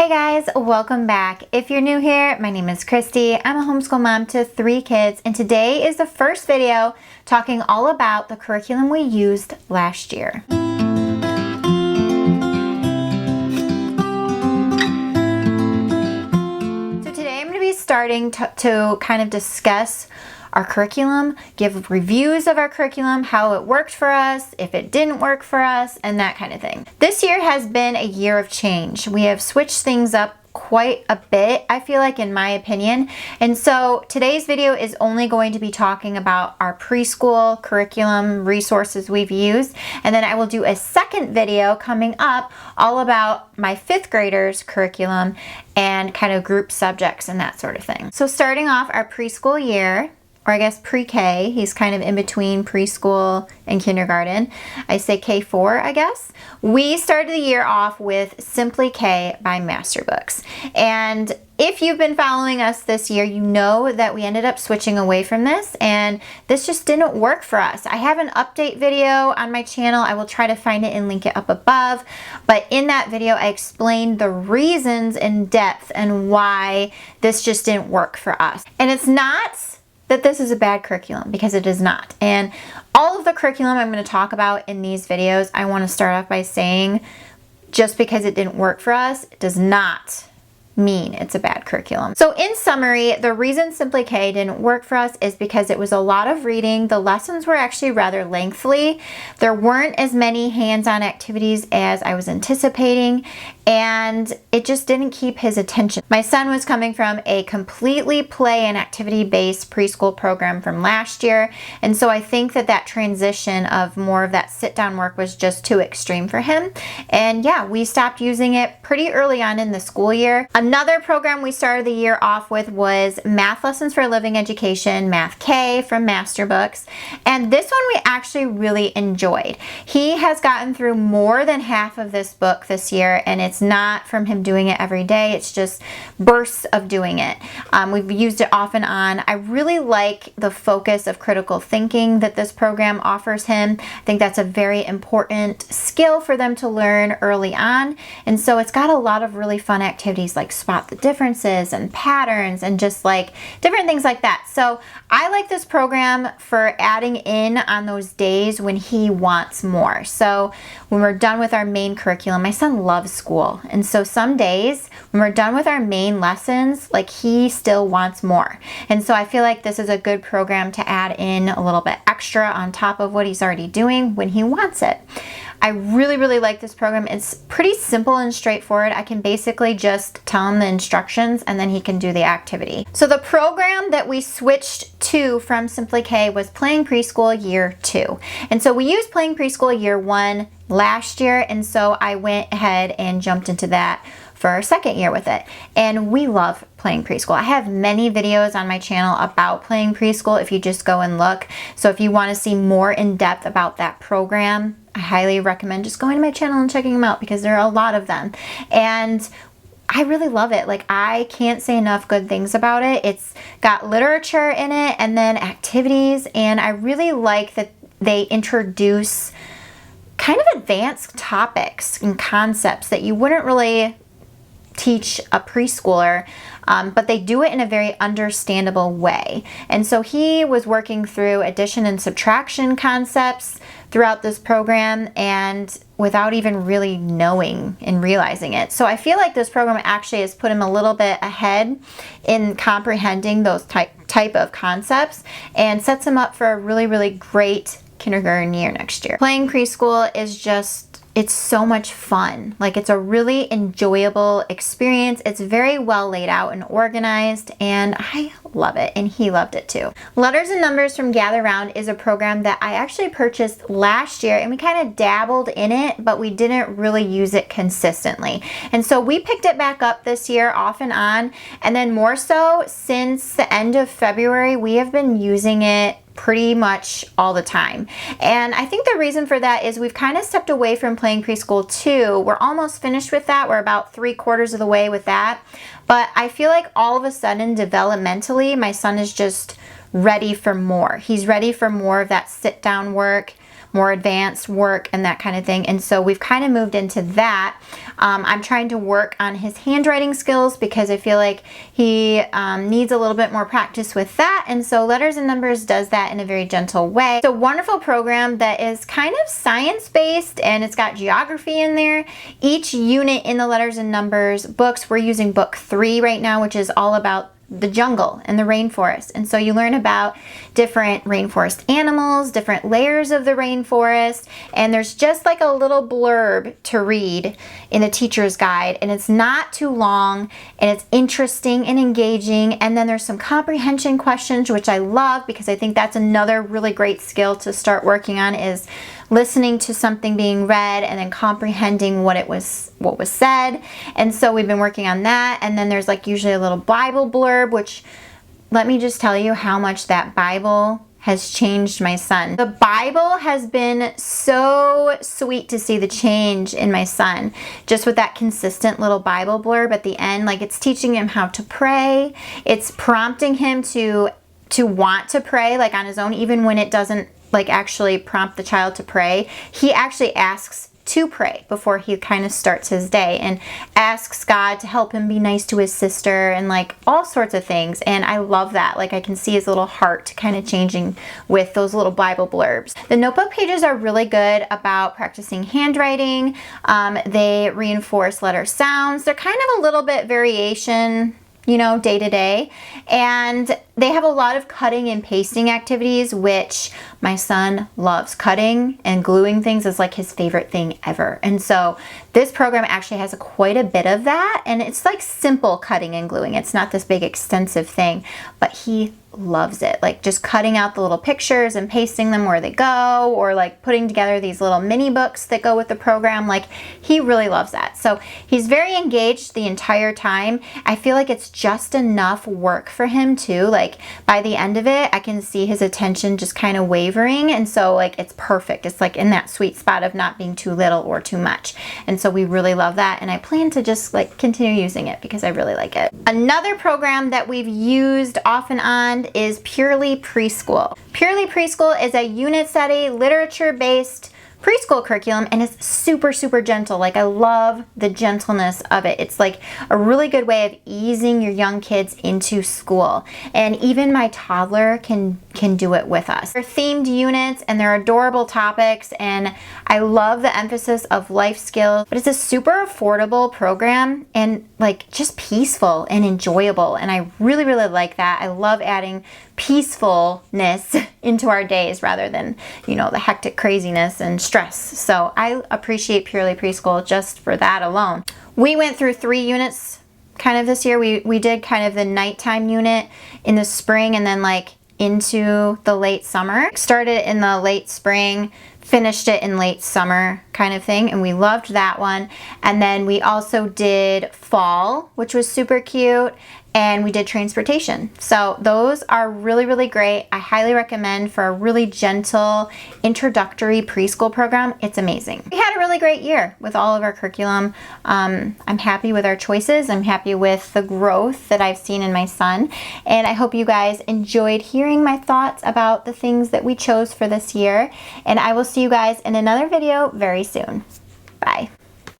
Hey guys, welcome back. If you're new here, my name is Christy. I'm a homeschool mom to 3 kids, and today is the first video talking all about the curriculum we used last year. So today I'm going to be starting to kind of discuss our curriculum, give reviews of our curriculum, how it worked for us, if it didn't work for us, and that kind of thing. This year has been a year of change. We have switched things up quite a bit, I feel like, in my opinion. And so today's video is only going to be talking about our preschool curriculum resources we've used. And then I will do a second video coming up all about my 5th graders curriculum and kind of group subjects and that sort of thing. So starting off our preschool year, or I guess pre-K, he's kind of in between preschool and kindergarten. I say K4, I guess. We started the year off with Simply K by Masterbooks. And if you've been following us this year, you know that we ended up switching away from this, and this just didn't work for us. I have an update video on my channel. I will try to find it and link it up above. But in that video, I explained the reasons in depth and why this just didn't work for us. And it's not that this is a bad curriculum, because it is not. And all of the curriculum I'm going to talk about in these videos, I want to start off by saying, just because it didn't work for us, it does not mean it's a bad curriculum. So in summary, the reason Simply K didn't work for us is because it was a lot of reading. The lessons were actually rather lengthy. There weren't as many hands-on activities as I was anticipating, and it just didn't keep his attention. My son was coming from a completely play and activity-based preschool program from last year, and so I think that that transition of more of that sit-down work was just too extreme for him. And yeah, we stopped using it pretty early on in the school year. Another program we started the year off with was Math Lessons for Living Education, Math K from Masterbooks. And this one we actually really enjoyed. He has gotten through more than half of this book this year, and it's not from him doing it every day. It's just bursts of doing it. We've used it off and on. I really like the focus of critical thinking that this program offers him. I think that's a very important skill for them to learn early on. And so it's got a lot of really fun activities like spot the differences and patterns and just like different things like that. So I like this program for adding in on those days when he wants more. So when we're done with our main curriculum, my son loves school. And so some days when we're done with our main lessons, like he still wants more. And so I feel like this is a good program to add in a little bit extra on top of what he's already doing when he wants it. I really like this program. It's pretty simple and straightforward. I can basically just tell him the instructions and then he can do the activity. So the program that we switched to from Simply K was Playing Preschool Year 2. And so we used Playing Preschool Year 1 last year, and so I went ahead and jumped into that for our second year with it. And we love Playing Preschool. I have many videos on my channel about Playing Preschool if you just go and look. So if you want to see more in depth about that program, I highly recommend just going to my channel and checking them out, because there are a lot of them. And I really love it. Like, I can't say enough good things about it. It's got literature in it and then activities, and I really like that they introduce kind of advanced topics and concepts that you wouldn't really teach a preschooler, but they do it in a very understandable way. And so he was working through addition and subtraction concepts throughout this program, and without even really knowing and realizing it. So I feel like this program actually has put him a little bit ahead in comprehending those type of concepts, and sets him up for a really great kindergarten year next year. Playing Preschool is just, it's so much fun. Like, it's a really enjoyable experience. It's very well laid out and organized, and I love it, and he loved it too. Letters and Numbers from Gather Round is a program that I actually purchased last year, and we kind of dabbled in it, but we didn't really use it consistently. And so we picked it back up this year off and on, and then more so since the end of February, we have been using it pretty much all the time. And I think the reason for that is we've kind of stepped away from Playing Preschool 2. We're almost finished with that. We're about 3/4 of the way with that. But I feel like all of a sudden, developmentally, my son is just ready for more. He's ready for more of that sit-down work, more advanced work and that kind of thing. And so we've kind of moved into that. I'm trying to work on his handwriting skills because I feel like he needs a little bit more practice with that. And so Letters and Numbers does that in a very gentle way. It's a wonderful program that is kind of science-based, and it's got geography in there. Each unit in the Letters and Numbers books, we're using book 3 right now, which is all about the jungle and the rainforest. And so you learn about different rainforest animals, different layers of the rainforest, and there's just like a little blurb to read in the teacher's guide, and it's not too long, and it's interesting and engaging. And then there's some comprehension questions, which I love because I think that's another really great skill to start working on, is listening to something being read and then comprehending what was said. And so we've been working on that. And then there's like usually a little Bible blurb, which, let me just tell you how much that Bible has changed my son. The Bible has been so sweet to see the change in my son, just with that consistent little Bible blurb at the end. Like, it's teaching him how to pray. It's prompting him to want to pray, like on his own, even when it doesn't like actually prompt the child to pray. He actually asks to pray before he kind of starts his day, and asks God to help him be nice to his sister and like all sorts of things. And I love that. Like, I can see his little heart kind of changing with those little Bible blurbs. The notebook pages are really good about practicing handwriting. They reinforce letter sounds. They're kind of a little bit variation, you know, day to day. And they have a lot of cutting and pasting activities, which my son loves. Cutting and gluing things is like his favorite thing ever. And so this program actually has quite a bit of that, and it's like simple cutting and gluing. It's not this big extensive thing, but he loves it. Like just cutting out the little pictures and pasting them where they go, or like putting together these little mini books that go with the program. Like, he really loves that. So he's very engaged the entire time. I feel like it's just enough work for him too. Like, by the end of it, I can see his attention just kind of wavering. And so like, it's perfect. It's like in that sweet spot of not being too little or too much. And so we really love that. And I plan to just like continue using it because I really like it. Another program that we've used off and on is Purely Preschool. Purely Preschool is a unit study, literature-based preschool curriculum, and it's super, super gentle. Like, I love the gentleness of it. It's like a really good way of easing your young kids into school. And even my toddler can do it with us. They're themed units and they're adorable topics, and I love the emphasis of life skills, but it's a super affordable program and like just peaceful and enjoyable. And I really, really like that. I love adding peacefulness into our days rather than, you know, the hectic craziness and stress. So I appreciate Purely Preschool just for that alone. We went through 3 units kind of this year. We did kind of the nighttime unit in the spring, and then like into the late summer. Started in the late spring, finished it in late summer kind of thing, and we loved that one. And then we also did fall, which was super cute, and we did transportation. So those are really, really great. I highly recommend for a really gentle introductory preschool program. It's amazing. We had a really great year with all of our curriculum. I'm happy with our choices. I'm happy with the growth that I've seen in my son. And I hope you guys enjoyed hearing my thoughts about the things that we chose for this year. And I will see you guys in another video very soon. Bye.